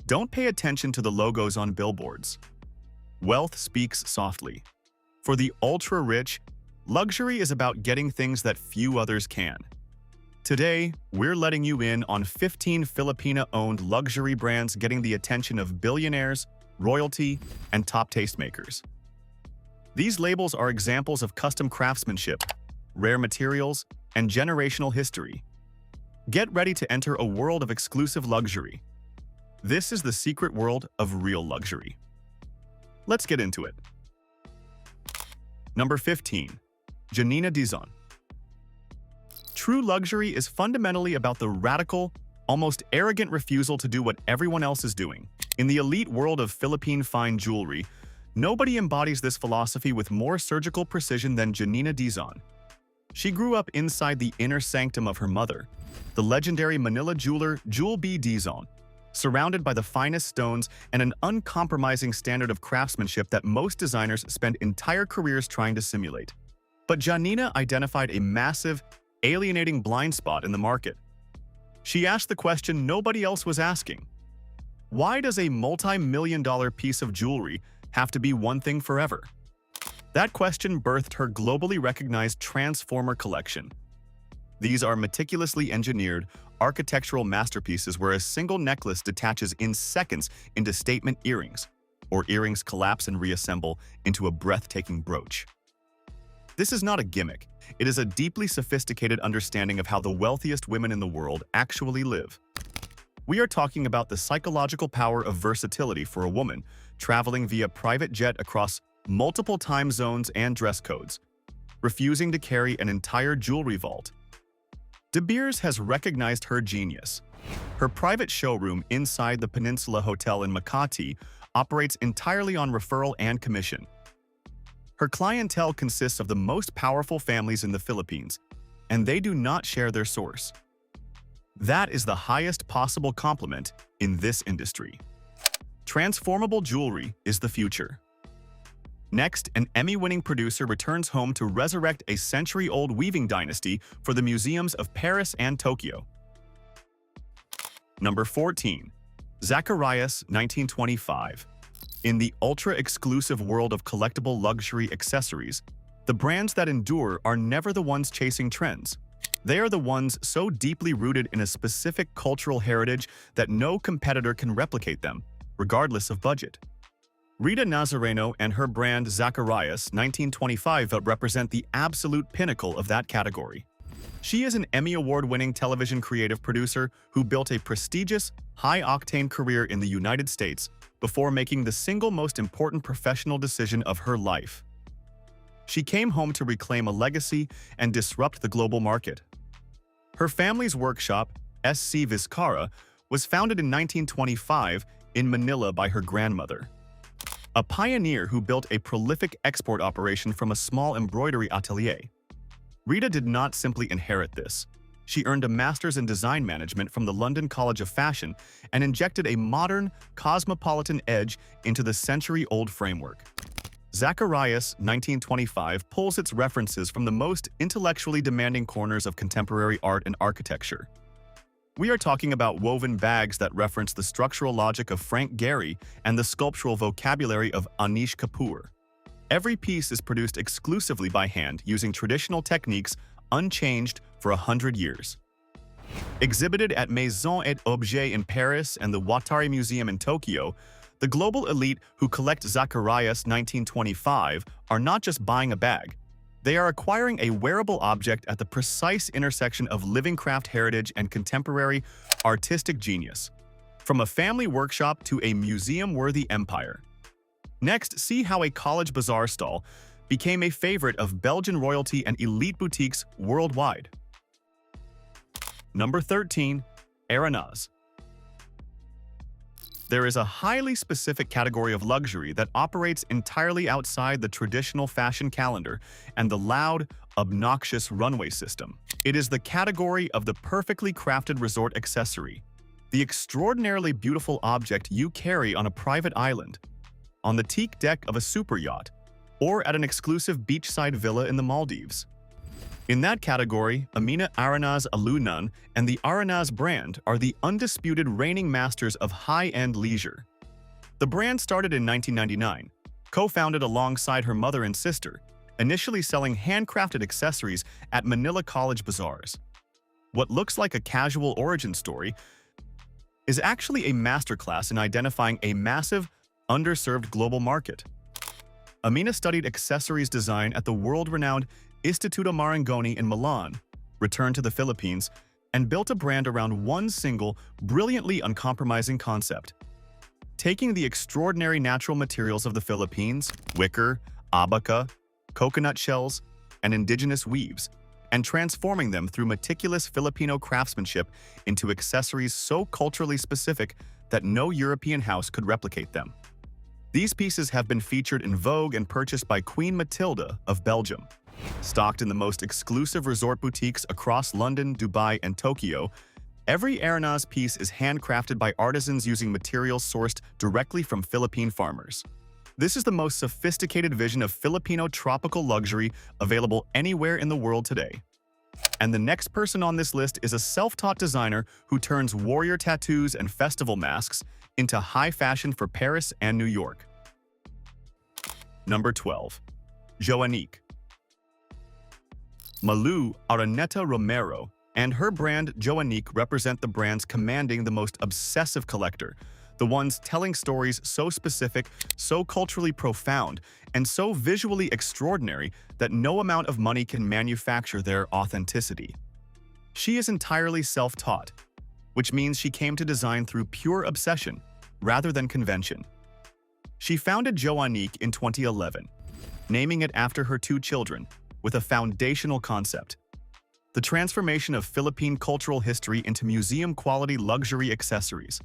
Don't pay attention to the logos on billboards. Wealth speaks softly. For the ultra-rich, luxury is about getting things that few others can. Today, we're letting you in on 15 Filipina-owned luxury brands getting the attention of billionaires, royalty, and top tastemakers. These labels are examples of custom craftsmanship, rare materials, and generational history. Get ready to enter a world of exclusive luxury. This is the secret world of real luxury. Let's get into it. Number 15. Janina Dizon. True luxury is fundamentally about the radical, almost arrogant refusal to do what everyone else is doing. In the elite world of Philippine fine jewelry, nobody embodies this philosophy with more surgical precision than Janina Dizon. She grew up inside the inner sanctum of her mother, the legendary Manila jeweler Jewel B. Dizon, surrounded by the finest stones and an uncompromising standard of craftsmanship that most designers spend entire careers trying to simulate. But Janina identified a massive, alienating blind spot in the market. She asked the question nobody else was asking. Why does a multi-million-dollar piece of jewelry have to be one thing forever? That question birthed her globally recognized Transformer collection. These are meticulously engineered, architectural masterpieces where a single necklace detaches in seconds into statement earrings, or earrings collapse and reassemble into a breathtaking brooch. This is not a gimmick. It is a deeply sophisticated understanding of how the wealthiest women in the world actually live. We are talking about the psychological power of versatility for a woman traveling via private jet across multiple time zones and dress codes, refusing to carry an entire jewelry vault. De Beers has recognized her genius. Her private showroom inside the Peninsula Hotel in Makati operates entirely on referral and commission. Her clientele consists of the most powerful families in the Philippines, and they do not share their source. That is the highest possible compliment in this industry. Transformable jewelry is the future. Next, an Emmy-winning producer returns home to resurrect a century-old weaving dynasty for the museums of Paris and Tokyo. Number 14. Zacarias, 1925. In the ultra-exclusive world of collectible luxury accessories, the brands that endure are never the ones chasing trends. They are the ones so deeply rooted in a specific cultural heritage that no competitor can replicate them, regardless of budget. Rita Nazareno and her brand Zacarias 1925 represent the absolute pinnacle of that category. She is an Emmy Award-winning television creative producer who built a prestigious, high-octane career in the United States before making the single most important professional decision of her life. She came home to reclaim a legacy and disrupt the global market. Her family's workshop, SC Vizcarra, was founded in 1925 in Manila by her grandmother. A pioneer who built a prolific export operation from a small embroidery atelier. Rita did not simply inherit this. She earned a master's in design management from the London College of Fashion and injected a modern, cosmopolitan edge into the century-old framework. Zacarias 1925 pulls its references from the most intellectually demanding corners of contemporary art and architecture. We are talking about woven bags that reference the structural logic of Frank Gehry and the sculptural vocabulary of Anish Kapoor. Every piece is produced exclusively by hand using traditional techniques unchanged for 100 years. Exhibited at Maison et Objet in Paris and the Watari Museum in Tokyo, the global elite who collect Zacarias 1925 are not just buying a bag. They are acquiring a wearable object at the precise intersection of living craft heritage and contemporary artistic genius, from a family workshop to a museum-worthy empire. Next, see how a college bazaar stall became a favorite of Belgian royalty and elite boutiques worldwide. Number 13. Hermès. There is a highly specific category of luxury that operates entirely outside the traditional fashion calendar and the loud, obnoxious runway system. It is the category of the perfectly crafted resort accessory, the extraordinarily beautiful object you carry on a private island, on the teak deck of a super yacht, or at an exclusive beachside villa in the Maldives. In that category, Amina Aranaz Alunan and the Aranaz brand are the undisputed reigning masters of high-end leisure. The brand started in 1999, co-founded alongside her mother and sister, initially selling handcrafted accessories at Manila college bazaars. What looks like a casual origin story is actually a masterclass in identifying a massive, underserved global market. Amina studied accessories design at the world-renowned Istituto Marangoni in Milan, returned to the Philippines, and built a brand around one single, brilliantly uncompromising concept. Taking the extraordinary natural materials of the Philippines, wicker, abaca, coconut shells, and indigenous weaves, and transforming them through meticulous Filipino craftsmanship into accessories so culturally specific that no European house could replicate them. These pieces have been featured in Vogue and purchased by Queen Mathilde of Belgium. Stocked in the most exclusive resort boutiques across London, Dubai, and Tokyo, every Aranaz piece is handcrafted by artisans using materials sourced directly from Philippine farmers. This is the most sophisticated vision of Filipino tropical luxury available anywhere in the world today. And the next person on this list is a self-taught designer who turns warrior tattoos and festival masks into high fashion for Paris and New York. Number 12. Joanique. Malu Araneta Romero and her brand Joanique represent the brands commanding the most obsessive collector, the ones telling stories so specific, so culturally profound, and so visually extraordinary that no amount of money can manufacture their authenticity. She is entirely self-taught, which means she came to design through pure obsession rather than convention. She founded Joanique in 2011, naming it after her two children, with a foundational concept: the transformation of Philippine cultural history into museum-quality luxury accessories.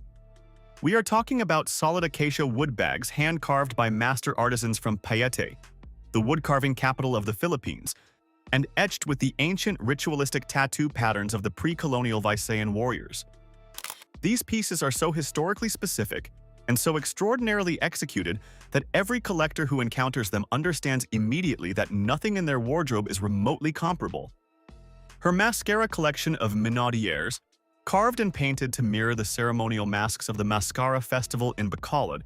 We are talking about solid acacia wood bags hand-carved by master artisans from Payatas, the wood-carving capital of the Philippines, and etched with the ancient ritualistic tattoo patterns of the pre-colonial Visayan warriors. These pieces are so historically specific and so extraordinarily executed that every collector who encounters them understands immediately that nothing in their wardrobe is remotely comparable. Her mascara collection of minaudières, carved and painted to mirror the ceremonial masks of the Mascara Festival in Bacolod,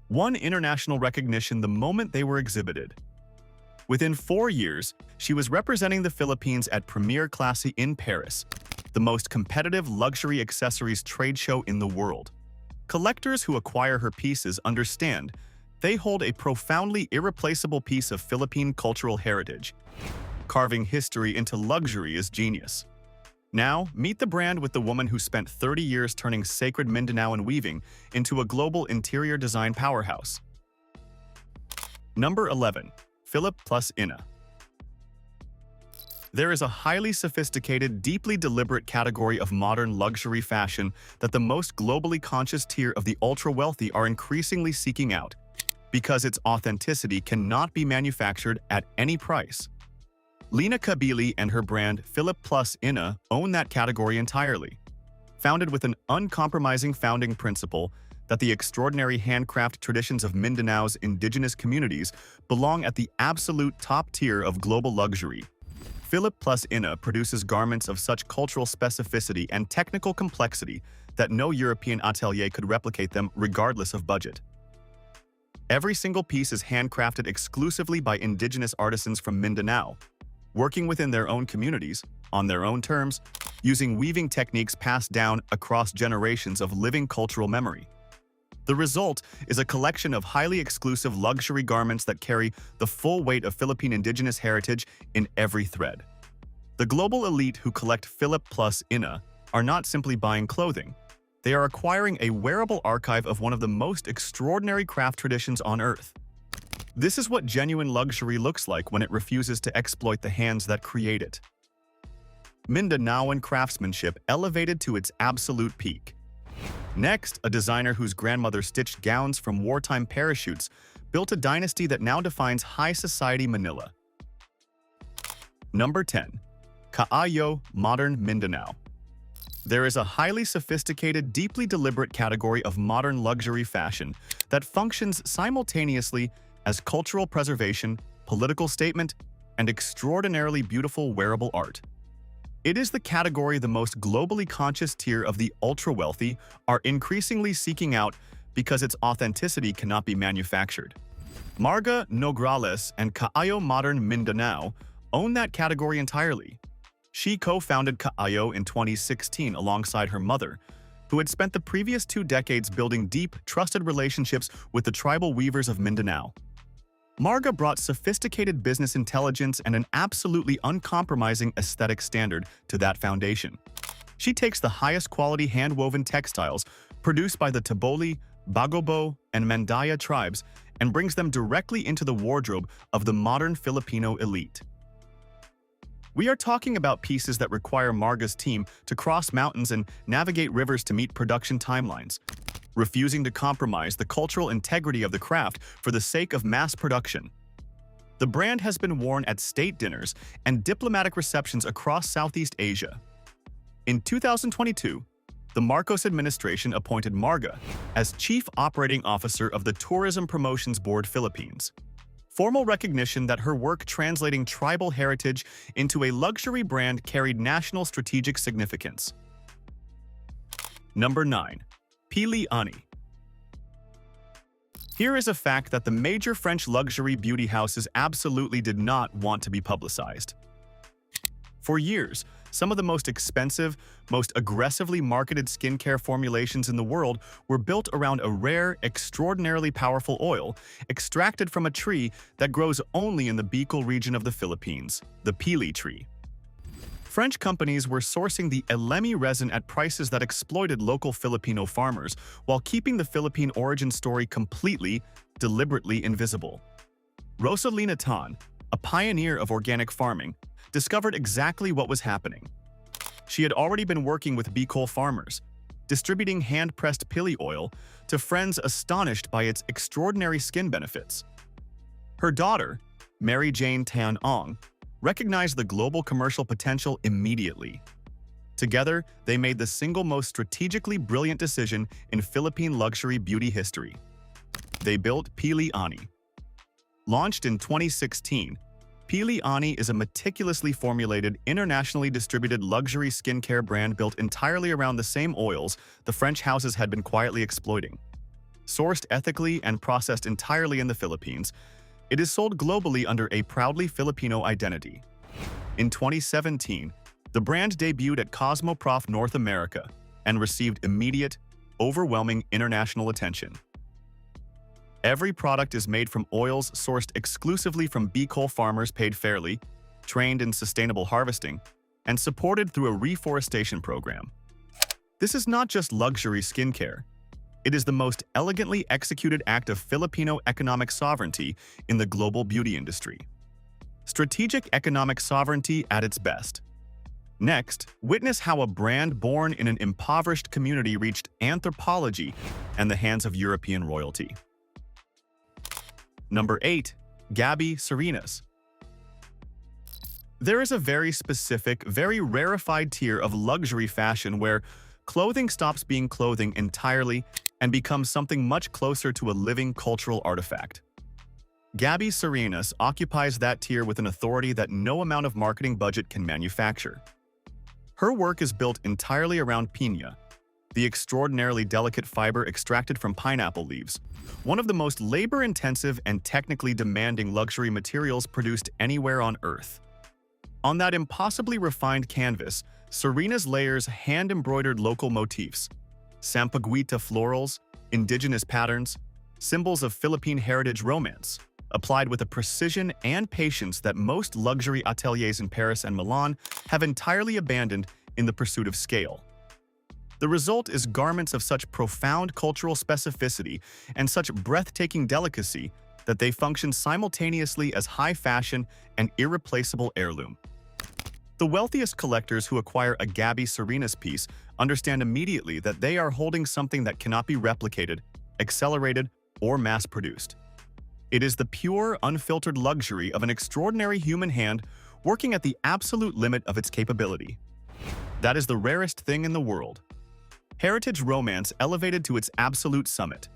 won international recognition the moment they were exhibited. Within 4 years, she was representing the Philippines at Premier Classy in Paris, the most competitive luxury accessories trade show in the world. Collectors who acquire her pieces understand they hold a profoundly irreplaceable piece of Philippine cultural heritage. Carving history into luxury is genius. Now, meet the brand with the woman who spent 30 years turning sacred Mindanaoan weaving into a global interior design powerhouse. Number 11. Philip plus Ina. There is a highly sophisticated, deeply deliberate category of modern luxury fashion that the most globally conscious tier of the ultra-wealthy are increasingly seeking out, because its authenticity cannot be manufactured at any price. Lina Kabili and her brand Philip plus Ina own that category entirely. Founded with an uncompromising founding principle that the extraordinary handcraft traditions of Mindanao's indigenous communities belong at the absolute top tier of global luxury. Philip plus Ina produces garments of such cultural specificity and technical complexity that no European atelier could replicate them regardless of budget. Every single piece is handcrafted exclusively by indigenous artisans from Mindanao, working within their own communities, on their own terms, using weaving techniques passed down across generations of living cultural memory. The result is a collection of highly exclusive luxury garments that carry the full weight of Philippine indigenous heritage in every thread. The global elite who collect Philip plus Ina are not simply buying clothing. They are acquiring a wearable archive of one of the most extraordinary craft traditions on Earth. This is what genuine luxury looks like when it refuses to exploit the hands that create it. Mindanaoan craftsmanship elevated to its absolute peak. Next, a designer whose grandmother stitched gowns from wartime parachutes built a dynasty that now defines high society Manila. Number 10. Kaayo Modern Mindanao. There is a highly sophisticated, deeply deliberate category of modern luxury fashion that functions simultaneously as cultural preservation, political statement, and extraordinarily beautiful wearable art. It is the category the most globally conscious tier of the ultra-wealthy are increasingly seeking out because its authenticity cannot be manufactured. Marga Nograles and Kaayo Modern Mindanao own that category entirely. She co-founded Kaayo in 2016 alongside her mother, who had spent the previous 2 decades building deep, trusted relationships with the tribal weavers of Mindanao. Marga brought sophisticated business intelligence and an absolutely uncompromising aesthetic standard to that foundation. She takes the highest quality hand-woven textiles produced by the Taboli, Bagobo, and Mandaya tribes and brings them directly into the wardrobe of the modern Filipino elite. We are talking about pieces that require Marga's team to cross mountains and navigate rivers to meet production timelines, refusing to compromise the cultural integrity of the craft for the sake of mass production. The brand has been worn at state dinners and diplomatic receptions across Southeast Asia. In 2022, the Marcos administration appointed Marga as Chief Operating Officer of the Tourism Promotions Board Philippines. Formal recognition that her work translating tribal heritage into a luxury brand carried national strategic significance. Number 9. Pili Ani. Here is a fact that the major French luxury beauty houses absolutely did not want to be publicized. For years, some of the most expensive, most aggressively marketed skincare formulations in the world were built around a rare, extraordinarily powerful oil extracted from a tree that grows only in the Bicol region of the Philippines, the Pili tree. French companies were sourcing the Emmy resin at prices that exploited local Filipino farmers while keeping the Philippine origin story completely, deliberately invisible. Rosalina Tan, a pioneer of organic farming, discovered exactly what was happening. She had already been working with Bicol farmers, distributing hand-pressed pili oil to friends astonished by its extraordinary skin benefits. Her daughter, Mary Jane Tan-Ong, recognized the global commercial potential immediately. Together, they made the single most strategically brilliant decision in Philippine luxury beauty history. They built Pili Ani. Launched in 2016, Pili Ani is a meticulously formulated, internationally distributed luxury skincare brand built entirely around the same oils the French houses had been quietly exploiting. Sourced ethically and processed entirely in the Philippines, it is sold globally under a proudly Filipino identity. In 2017, the brand debuted at Cosmoprof North America and received immediate, overwhelming international attention. Every product is made from oils sourced exclusively from Bicol farmers paid fairly, trained in sustainable harvesting, and supported through a reforestation program. This is not just luxury skincare. It is the most elegantly executed act of Filipino economic sovereignty in the global beauty industry. Strategic economic sovereignty at its best. Next, witness how a brand born in an impoverished community reached anthropology and the hands of European royalty. Number 8. Gabi Serenas. There is a very specific, very rarefied tier of luxury fashion where clothing stops being clothing entirely and becomes something much closer to a living cultural artifact. Gabi Serenas occupies that tier with an authority that no amount of marketing budget can manufacture. Her work is built entirely around piña, the extraordinarily delicate fiber extracted from pineapple leaves, one of the most labor-intensive and technically demanding luxury materials produced anywhere on Earth. On that impossibly refined canvas, Serenas layers hand-embroidered local motifs, sampaguita florals, indigenous patterns, symbols of Philippine heritage romance, applied with a precision and patience that most luxury ateliers in Paris and Milan have entirely abandoned in the pursuit of scale. The result is garments of such profound cultural specificity and such breathtaking delicacy that they function simultaneously as high fashion and irreplaceable heirloom. The wealthiest collectors who acquire a Gabi Serenas piece understand immediately that they are holding something that cannot be replicated, accelerated, or mass-produced. It is the pure, unfiltered luxury of an extraordinary human hand working at the absolute limit of its capability. That is the rarest thing in the world. Heritage romance elevated to its absolute summit.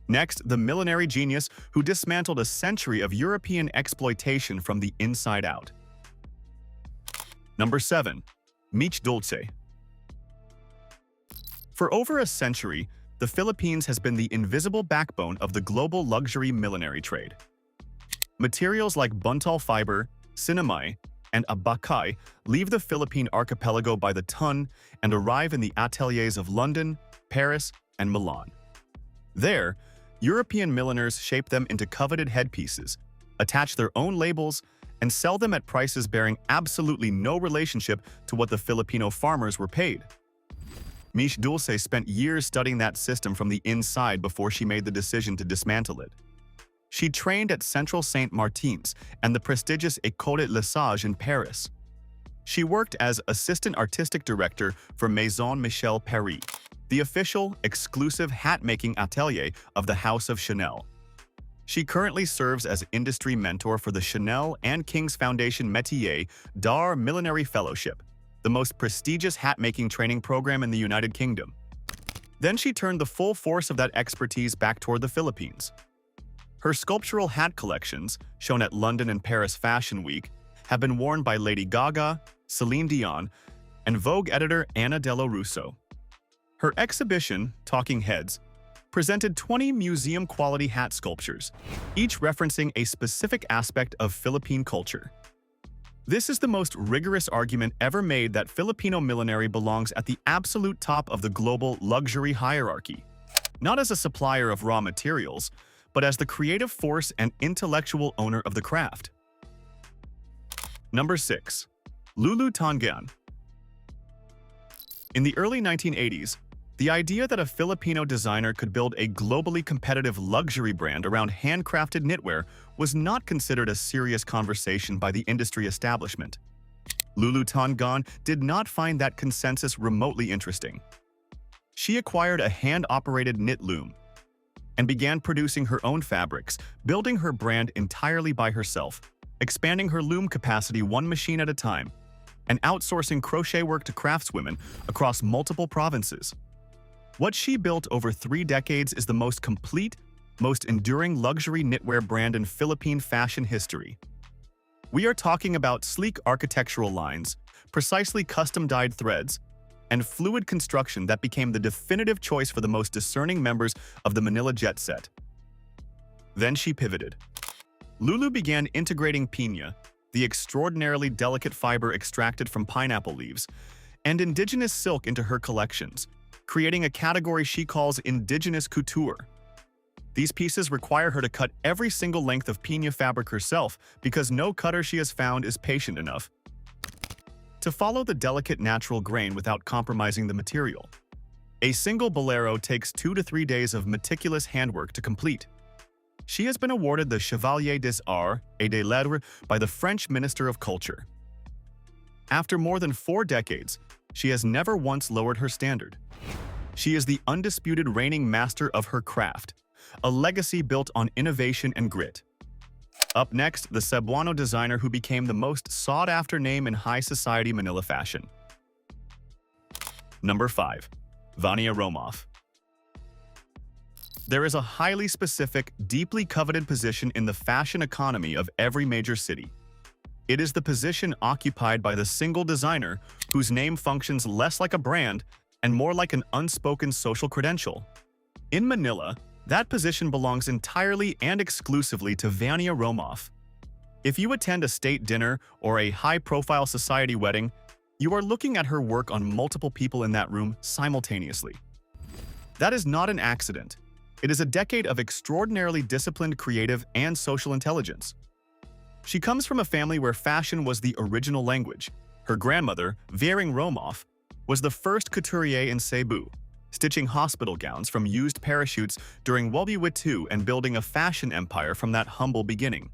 Next, the millinery genius who dismantled a century of European exploitation from the inside out. Number 7. Mich Dulce. For over a century, the Philippines has been the invisible backbone of the global luxury millinery trade. Materials like buntal fiber, sinamay, and abakay leave the Philippine archipelago by the ton and arrive in the ateliers of London, Paris, and Milan. There, European milliners shape them into coveted headpieces, attach their own labels, and sell them at prices bearing absolutely no relationship to what the Filipino farmers were paid. Mich Dulce spent years studying that system from the inside before she made the decision to dismantle it. She trained at Central Saint Martin's and the prestigious École Les Sages in Paris. She worked as assistant artistic director for Maison Michel Paris, the official, exclusive hat-making atelier of the House of Chanel. She currently serves as industry mentor for the Chanel and King's Foundation Métier d'Art Millinery Fellowship, the most prestigious hat-making training program in the United Kingdom. Then she turned the full force of that expertise back toward the Philippines. Her sculptural hat collections, shown at London and Paris Fashion Week, have been worn by Lady Gaga, Celine Dion, and Vogue editor Anna Dello Russo. Her exhibition, Talking Heads, presented 20 museum-quality hat sculptures, each referencing a specific aspect of Philippine culture. This is the most rigorous argument ever made that Filipino millinery belongs at the absolute top of the global luxury hierarchy, not as a supplier of raw materials, but as the creative force and intellectual owner of the craft. Number 6. Lulu Tan-Gan. In the early 1980s, the idea that a Filipino designer could build a globally competitive luxury brand around handcrafted knitwear was not considered a serious conversation by the industry establishment. Lulu Tan-Gan did not find that consensus remotely interesting. She acquired a hand-operated knit loom and began producing her own fabrics, building her brand entirely by herself, expanding her loom capacity one machine at a time, and outsourcing crochet work to craftswomen across multiple provinces. What she built over 3 decades is the most complete, most enduring luxury knitwear brand in Philippine fashion history. We are talking about sleek architectural lines, precisely custom-dyed threads, and fluid construction that became the definitive choice for the most discerning members of the Manila jet set. Then she pivoted. Lulu began integrating piña, the extraordinarily delicate fiber extracted from pineapple leaves, and indigenous silk into her collections, creating a category she calls indigenous couture. These pieces require her to cut every single length of piña fabric herself because no cutter she has found is patient enough to follow the delicate natural grain without compromising the material. A single bolero takes 2 to 3 days of meticulous handwork to complete. She has been awarded the Chevalier des Arts et des Lettres by the French Minister of Culture. After more than 4 decades, she has never once lowered her standard. She is the undisputed reigning master of her craft, a legacy built on innovation and grit. Up next, the Cebuano designer who became the most sought-after name in high society Manila fashion. Number 5. Vania Romoff. There is a highly specific, deeply coveted position in the fashion economy of every major city. It is the position occupied by the single designer whose name functions less like a brand and more like an unspoken social credential. In Manila, that position belongs entirely and exclusively to Vania Romoff. If you attend a state dinner or a high-profile society wedding, you are looking at her work on multiple people in that room simultaneously. That is not an accident. It is a decade of extraordinarily disciplined creative and social intelligence. She comes from a family where fashion was the original language. Her grandmother, Viering Romoff, was the first couturier in Cebu, stitching hospital gowns from used parachutes during World War II and building a fashion empire from that humble beginning.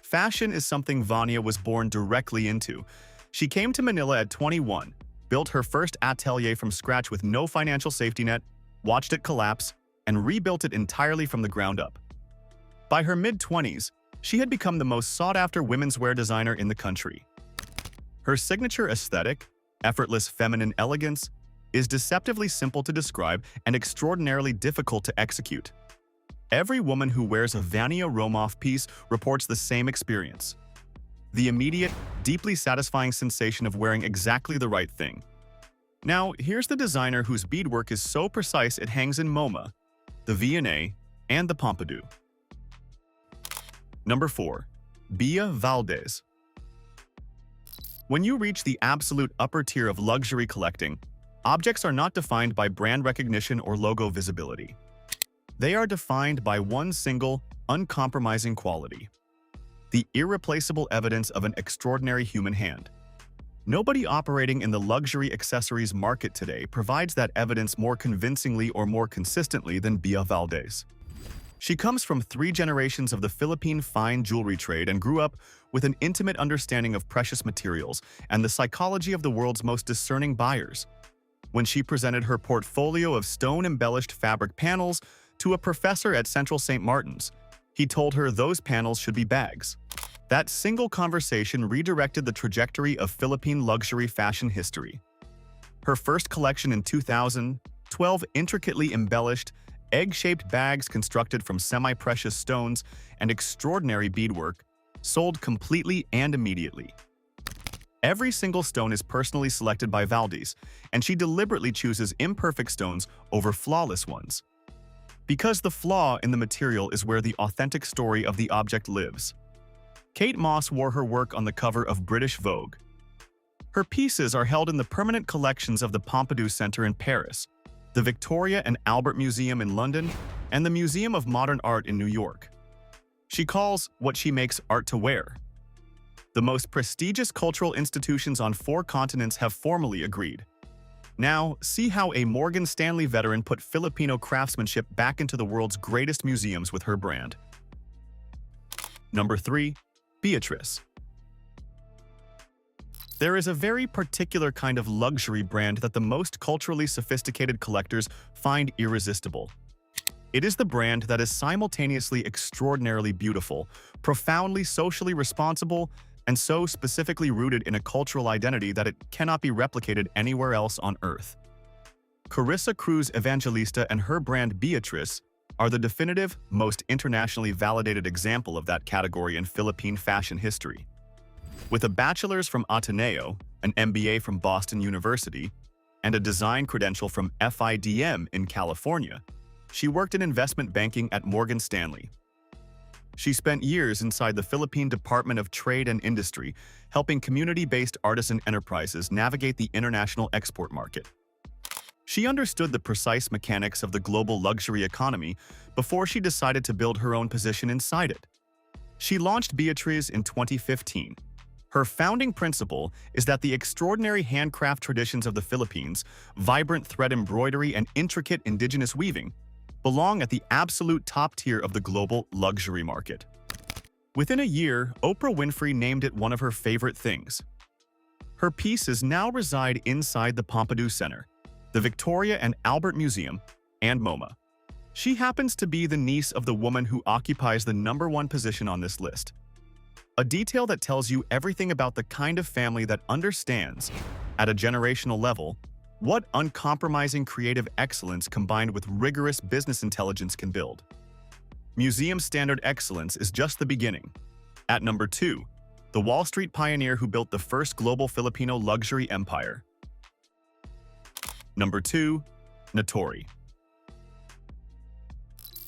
Fashion is something Vania was born directly into. She came to Manila at 21, built her first atelier from scratch with no financial safety net, watched it collapse, and rebuilt it entirely from the ground up. By her mid-20s, she had become the most sought-after women's wear designer in the country. Her signature aesthetic, effortless feminine elegance, is deceptively simple to describe and extraordinarily difficult to execute. Every woman who wears a Vania Romoff piece reports the same experience. The immediate, deeply satisfying sensation of wearing exactly the right thing. Now, here's the designer whose beadwork is so precise it hangs in MoMA, the V&A, and the Pompidou. Number 4. Bia Valdez. When you reach the absolute upper tier of luxury collecting, objects are not defined by brand recognition or logo visibility. They are defined by one single, uncompromising quality: the irreplaceable evidence of an extraordinary human hand. Nobody operating in the luxury accessories market today provides that evidence more convincingly or more consistently than Bia Valdez. She comes from 3 generations of the Philippine fine jewelry trade and grew up with an intimate understanding of precious materials and the psychology of the world's most discerning buyers. When she presented her portfolio of stone-embellished fabric panels to a professor at Central St. Martin's, he told her those panels should be bags. That single conversation redirected the trajectory of Philippine luxury fashion history. Her first collection in 2012, intricately embellished, egg-shaped bags constructed from semi-precious stones and extraordinary beadwork, sold completely and immediately. Every single stone is personally selected by Valdez, and she deliberately chooses imperfect stones over flawless ones. Because the flaw in the material is where the authentic story of the object lives. Kate Moss wore her work on the cover of British Vogue. Her pieces are held in the permanent collections of the Pompidou Center in Paris, the Victoria and Albert Museum in London, and the Museum of Modern Art in New York. She calls what she makes art to wear. The most prestigious cultural institutions on 4 continents have formally agreed. Now, see how a Morgan Stanley veteran put Filipino craftsmanship back into the world's greatest museums with her brand. Number 3. Beatrice. There is a very particular kind of luxury brand that the most culturally sophisticated collectors find irresistible. It is the brand that is simultaneously extraordinarily beautiful, profoundly socially responsible, and so specifically rooted in a cultural identity that it cannot be replicated anywhere else on Earth. Carissa Cruz Evangelista and her brand Beatrice are the definitive, most internationally validated example of that category in Philippine fashion history. With a bachelor's from Ateneo, an MBA from Boston University, and a design credential from FIDM in California, she worked in investment banking at Morgan Stanley. She spent years inside the Philippine Department of Trade and Industry, helping community-based artisan enterprises navigate the international export market. She understood the precise mechanics of the global luxury economy before she decided to build her own position inside it. She launched Beatrice in 2015. Her founding principle is that the extraordinary handcraft traditions of the Philippines, vibrant thread embroidery and intricate indigenous weaving, belong at the absolute top tier of the global luxury market. Within a year, Oprah Winfrey named it one of her favorite things. Her pieces now reside inside the Pompidou Center, the Victoria and Albert Museum, and MoMA. She happens to be the niece of the woman who occupies the #1 position on this list. A detail that tells you everything about the kind of family that understands, at a generational level, what uncompromising creative excellence combined with rigorous business intelligence can build. Museum standard excellence is just the beginning. At number 2, the Wall Street pioneer who built the first global Filipino luxury empire. Number 2. Natori.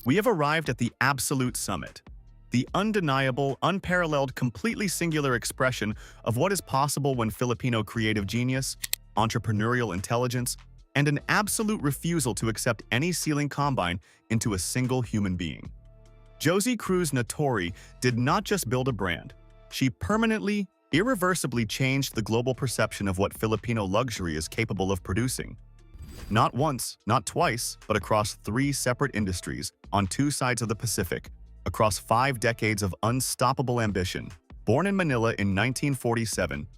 We have arrived at the absolute summit, the undeniable, unparalleled, completely singular expression of what is possible when Filipino creative genius, entrepreneurial intelligence, and an absolute refusal to accept any ceiling combine into a single human being. Josie Cruz Natori did not just build a brand, she permanently, irreversibly changed the global perception of what Filipino luxury is capable of producing. Not once, not twice, but across 3 separate industries, on 2 sides of the Pacific, across 5 decades of unstoppable ambition. Born in Manila in 1947,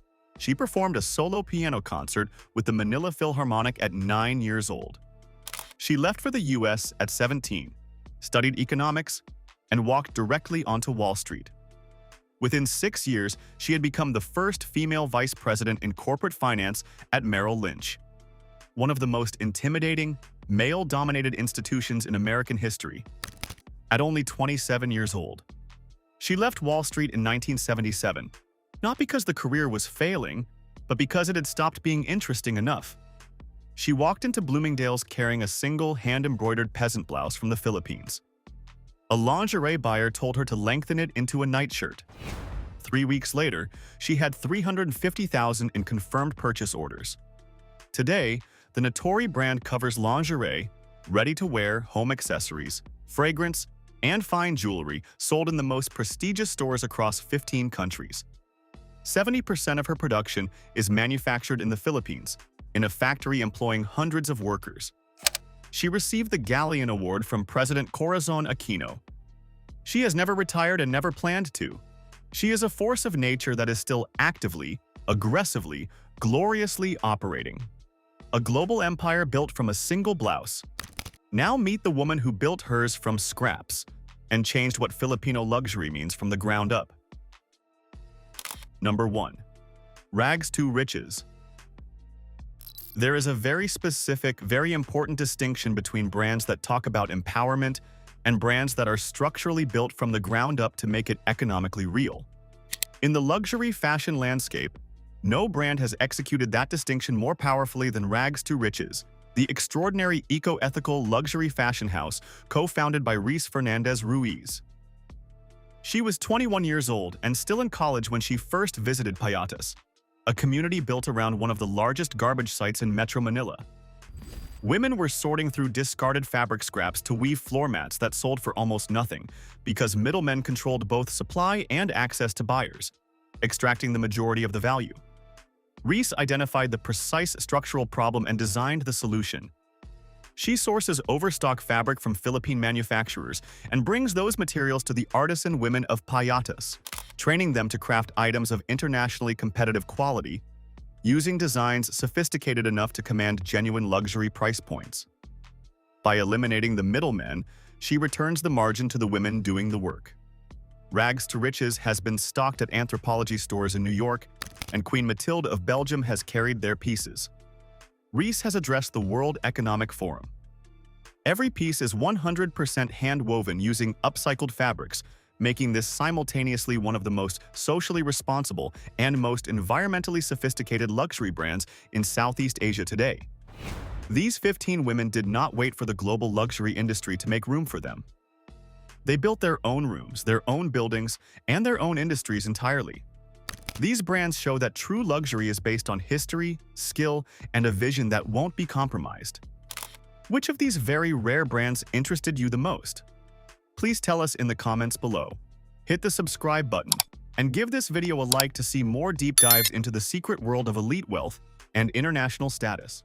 she performed a solo piano concert with the Manila Philharmonic at 9 years old. She left for the US at 17, studied economics, and walked directly onto Wall Street. Within 6 years, she had become the first female vice president in corporate finance at Merrill Lynch, one of the most intimidating, male-dominated institutions in American history. at only 27 years old. She left Wall Street in 1977, not because the career was failing, but because it had stopped being interesting enough. She walked into Bloomingdale's carrying a single hand-embroidered peasant blouse from the Philippines. A lingerie buyer told her to lengthen it into a nightshirt. 3 weeks later, she had $350,000 in confirmed purchase orders. Today, the Natori brand covers lingerie, ready-to-wear home accessories, fragrance, and fine jewelry sold in the most prestigious stores across 15 countries. 70% of her production is manufactured in the Philippines, in a factory employing hundreds of workers. She received the Galleon Award from President Corazon Aquino. She has never retired and never planned to. She is a force of nature that is still actively, aggressively, gloriously operating. A global empire built from a single blouse. Now meet the woman who built hers from scraps and changed what Filipino luxury means from the ground up. Number 1. Rags to riches. There is a very specific, very important distinction between brands that talk about empowerment and brands that are structurally built from the ground up to make it economically real. In the luxury fashion landscape, no brand has executed that distinction more powerfully than Rags to Riches, the extraordinary eco-ethical luxury fashion house co-founded by Reese Fernandez-Ruiz. She was 21 years old and still in college when she first visited Payatas, a community built around one of the largest garbage sites in Metro Manila. Women were sorting through discarded fabric scraps to weave floor mats that sold for almost nothing because middlemen controlled both supply and access to buyers, extracting the majority of the value. Reese identified the precise structural problem and designed the solution. She sources overstock fabric from Philippine manufacturers and brings those materials to the artisan women of Payatas, training them to craft items of internationally competitive quality, using designs sophisticated enough to command genuine luxury price points. By eliminating the middlemen, she returns the margin to the women doing the work. Rags to Riches has been stocked at Anthropologie stores in New York, and Queen Mathilde of Belgium has carried their pieces. Reese has addressed the World Economic Forum. Every piece is 100% hand-woven using upcycled fabrics, making this simultaneously one of the most socially responsible and most environmentally sophisticated luxury brands in Southeast Asia today. These 15 women did not wait for the global luxury industry to make room for them. They built their own rooms, their own buildings, and their own industries entirely. These brands show that true luxury is based on history, skill, and a vision that won't be compromised. Which of these very rare brands interested you the most? Please tell us in the comments below. Hit the subscribe button and give this video a like to see more deep dives into the secret world of elite wealth and international status.